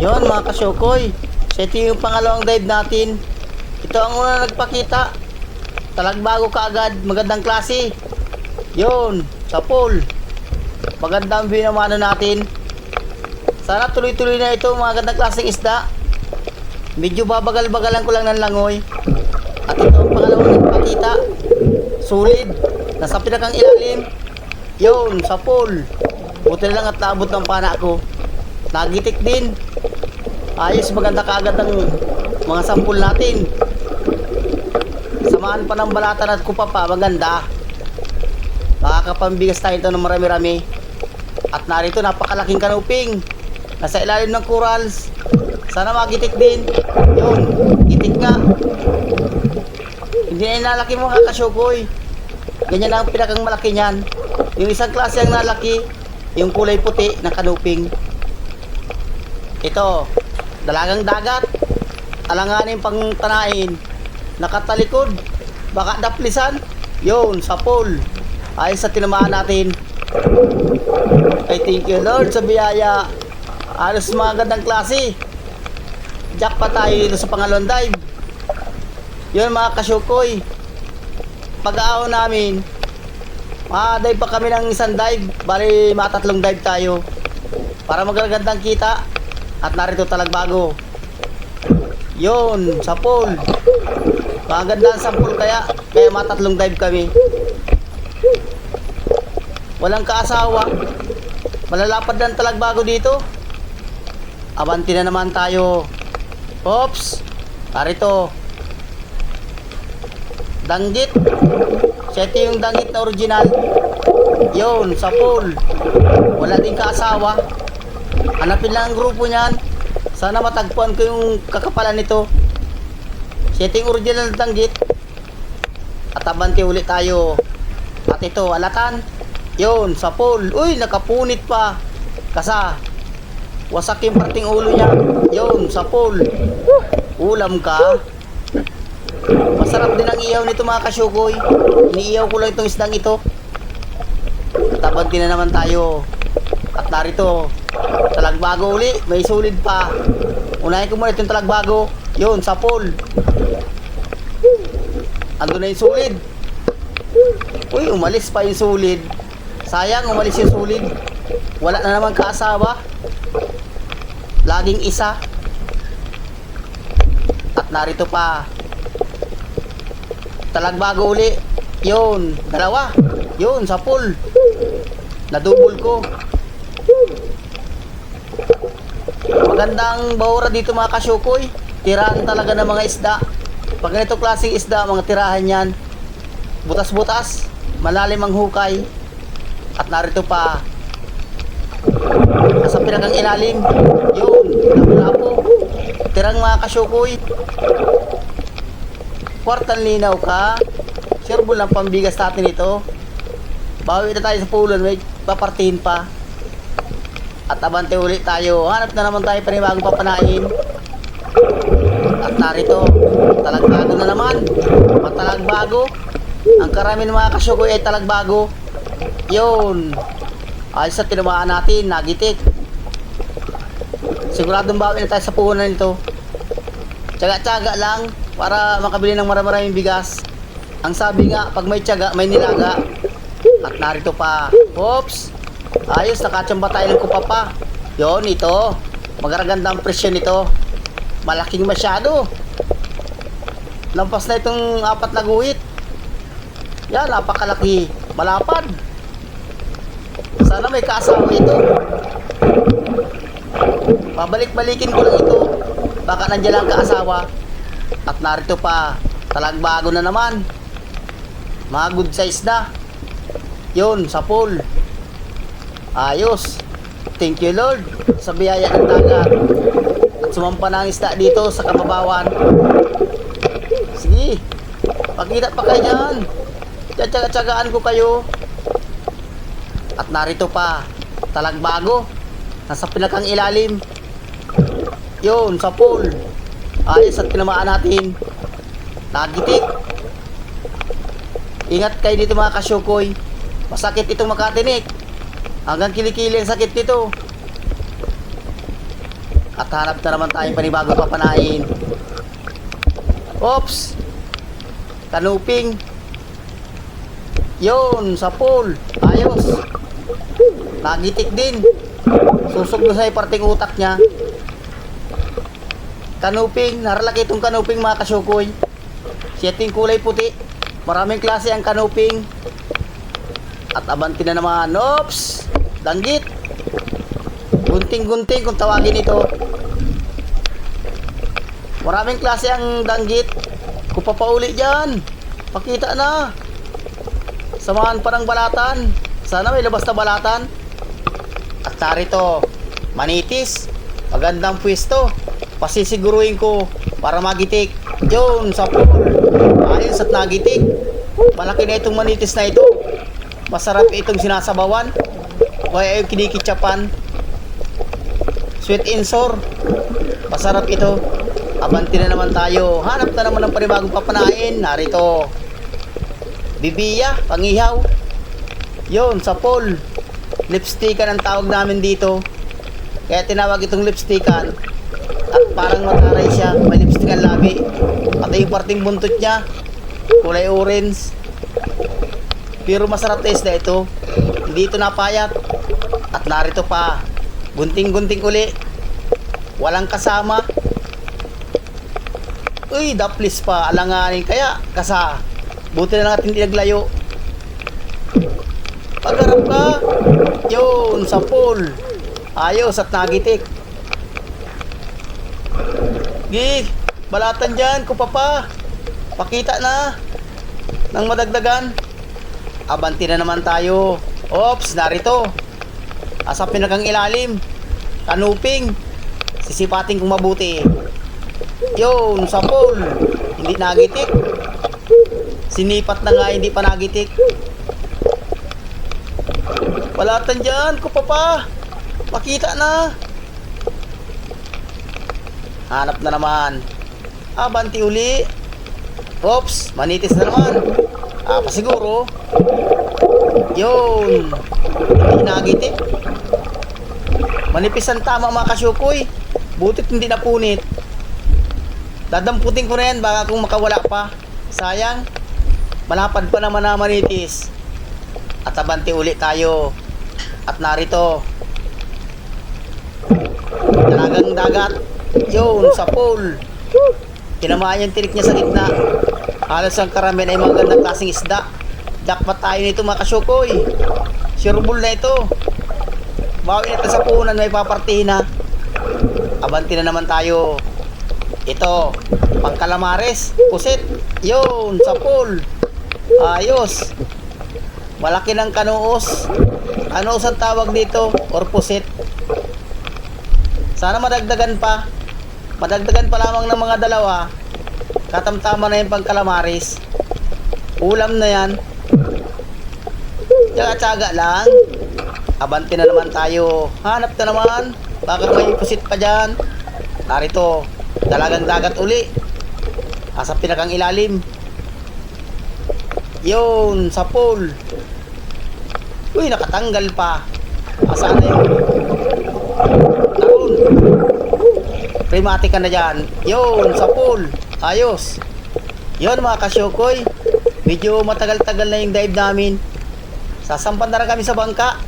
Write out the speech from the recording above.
Yun mga kasyokoy, so ito yung pangalawang dive natin. Ito ang una nagpakita. Talagbago kaagad, magandang klase. Yun, sa pool. Magandang binamano natin. Sana tuloy-tuloy na ito, mga gandang klaseng isda. Medyo babagal-bagalan ko lang ng langoy. At ito ang pangalawang nagpakita. Solid, nasa pinakang ilalim. Yun, sa pool. Buti lang at naabot ng pana ko. Nagitik din. Ayos, maganda kaagad ang mga sampul natin. Samahan pa ng balatan at kupa pa, maganda. Makakapambigas tayo ito ng marami-rami. At narito, napakalaking kanuping. Nasa ilalim ng corals. Sana magitik din. Yun, gitik nga. Hindi na nalaki mga kasyokoy. Ganyan lang ang pinakang malaki niyan. Yung isang klase ang nalaki, yung kulay puti na kanuping. Ito, dalagang dagat. Alanganin pang tanain. Nakatalikod. Baka daplisan. Yun, sa pool. Ayos sa tinamaan natin. Ay, thank you Lord sa biyaya. Alos mga gandang klase. Jack pa tayo dito sa pangalawang dive. Yun mga kasyokoy, pag-aaw namin, dive pa kami ng isang dive. Bali matatlong dive tayo para magagandang kita. At narito talagbago. Yun, sa pool. Magandang sampul kaya matatlong dive kami. Walang kaasawa. Malalapad ng talagbago dito. Abanti na naman tayo. Oops, narito danggit. Ito yung danggit na original. Yun, sa pool. Wala din kaasawa. Hanapin lang ang grupo niyan. Sana matagpuan ko yung kakapalan nito. Ito yung original na danggit. At abanti ulit tayo. At ito, alatan. Yun, sa pool. Uy, nakapunit pa. Kasa wasak yung parting ulo niya. Yun, sa pool. Ulam ka. Masarap din ang ihaw nito mga kasyokoy. Iniihaw ko lang itong isdang ito. Tabanti na naman tayo. At narito, talagbago uli. May solid pa. Unahin ko muna itong talagbago. Yun, sa pool. Ando na yung solid. Uy, umalis pa yung solid. Sayang, umalis yung solid. Wala na naman kaasawa. Laging isa. At narito pa, talagbago uli. Yun, dalawa. Yun, sa pool. Nadubol ko. Magandang bahura dito mga kasyokoy. Tirahan talaga ng mga isda. Pag ganito klaseng isda, mga tirahan yan. Butas-butas. Malalim ang hukay. At narito pa, nasa pinakang ilalim. Yun, lapo-lapo. Tirang mga kasyokoy. Kwartang linaw ka. Sureball lang pambigas natin ito. Bawi na tayo sa pulon. May papartihin pa. At abante ulit tayo. Hanap na naman tayo panibagong papanain. At narito, talagbago na naman. Matalagbago. Ang karami ng mga kasyokoy ay talagbago. Yun, ayos sa tinamaan natin. Nagitik. Siguradong bawi na tayo sa puhunan nito. Tsaga-tsaga lang para makabili ng maraming bigas. Ang sabi nga, pag may tsaga, may nilaga. At narito pa. Oops, ayos, nakachamba tayo ng kupapa. Yun, ito. Magaganda ang presyo nito. Malaking masyado. Lampas na itong 4 na guhit. Yan, napakalaki. Malapad. Sana may kaasawa ito. Pabalik-balikin ko lang ito. Baka nandiyan lang kaasawa. At narito pa, talagbago na naman. Mga good size na. Yun, sa pool. Ayos. Thank you Lord sa biyaya ng dagat. At sumampa na ang isda dito sa kababawan. Sige, pakita pa kayo dyan. Tsaga-tsagaan ko kayo. At narito pa, talagbago. Nasa pinakang ilalim. Yun, sa pool. Ayos at tinamaan natin. Nagitik. Ingat kayo dito mga kasyokoy. Masakit itong makatinik. Hanggang kilikili ang sakit nito. At hanap na naman tayong panibagong papanain. Oops! Kanuping. Yun, sa pool. Ayos. Nagitik din. Susog na sa parting utak niya. Kanuping. Naralaki itong kanuping mga kasyukoy. Siya yung kulay puti. Maraming klase ang kanuping. At abanti na naman. Oops! Danggit. Gunting-gunting kung tawagin ito. Maraming klase ang danggit. Kung papauli dyan, pakita na. Samahan pa ng balatan. Sana may labas na balatan. At narito, manitis. Magandang pwesto. Pasisiguruhin ko para magitik. Yun, sa pool. Ayos at nagitik. Malaki na itong manitis na ito. Masarap itong sinasabawan. Kaya yung kinikitsapan. Sweet and sour. Masarap ito. Abanti na naman tayo. Hanap na naman ng panibagong papanain. Narito. Bibiya, pangihaw. Yun, sa pool. Lipstickan ang tawag namin dito. Kaya tinawag itong lipstickan. At parang mataray siya. May lipstick ang labi. At yung parting buntot niya, kulay orange. Pero masarap taste na ito. Hindi ito napayat. At narito pa. Gunting-gunting uli. Walang kasama. Uy, daplis pa. Alanganin kaya. Kasa. Buti na lang at hindi naglayo. Pagharap ka. Yun, sa pool. Ayos at nagitik. Gig, balatan dyan, kupapa. Pakita na. Nang madagdagan. Abanti na naman tayo. Oops, narito. Asa pinakang ilalim. Kanuping. Sisipating kong mabuti. Yun, sa pool. Hindi nagitik. Sinipat na nga, hindi pa nagitik. Balatan dyan, kupapa. Pakita na. Hanap na naman. Abanti uli. Oops, manitis na naman. Pa siguro. Yun. Hindi nagitik. Manipis ang tama mga kasyukoy. Butit hindi napunit. Dadamputin ko na yan baka kung makawala pa. Sayang. Malapad pa naman na manitis. At abanti uli tayo. At narito. Talagang dagat. Yun, sa pool. Tinamaan yung tinik niya sa gitna. Halos ang karamihan ay magandang klaseng isda. Jackpot tayo nito mga kasyukoy. Sureball na ito. Bawi natin sa punan, may papartihin na. Abanti na naman tayo. Ito, pangkalamares, pusit. Yun, sa pool. Ayos. Malaki ng kanuos. Kanuos ang tawag dito, or pusit. Sana madagdagan pa. Madagdagan pa lamang ng mga dalawa. Katamtama na yung pangkalamares. Ulam na yan. Tsaga-tsaga lang. Abanti na naman tayo. Hanap na naman. Baka may pusit pa dyan. Narito. Dalagang dagat uli. Asa pinakang ilalim. Yun, sa pool. Uy, nakatanggal pa. Asaan na yun? Naroon. Primati ka na dyan. Yun, sa pool. Ayos. Yun mga kasyukoy. Medyo matagal-tagal na yung dive namin. Sasampan na rin kami sa bangka.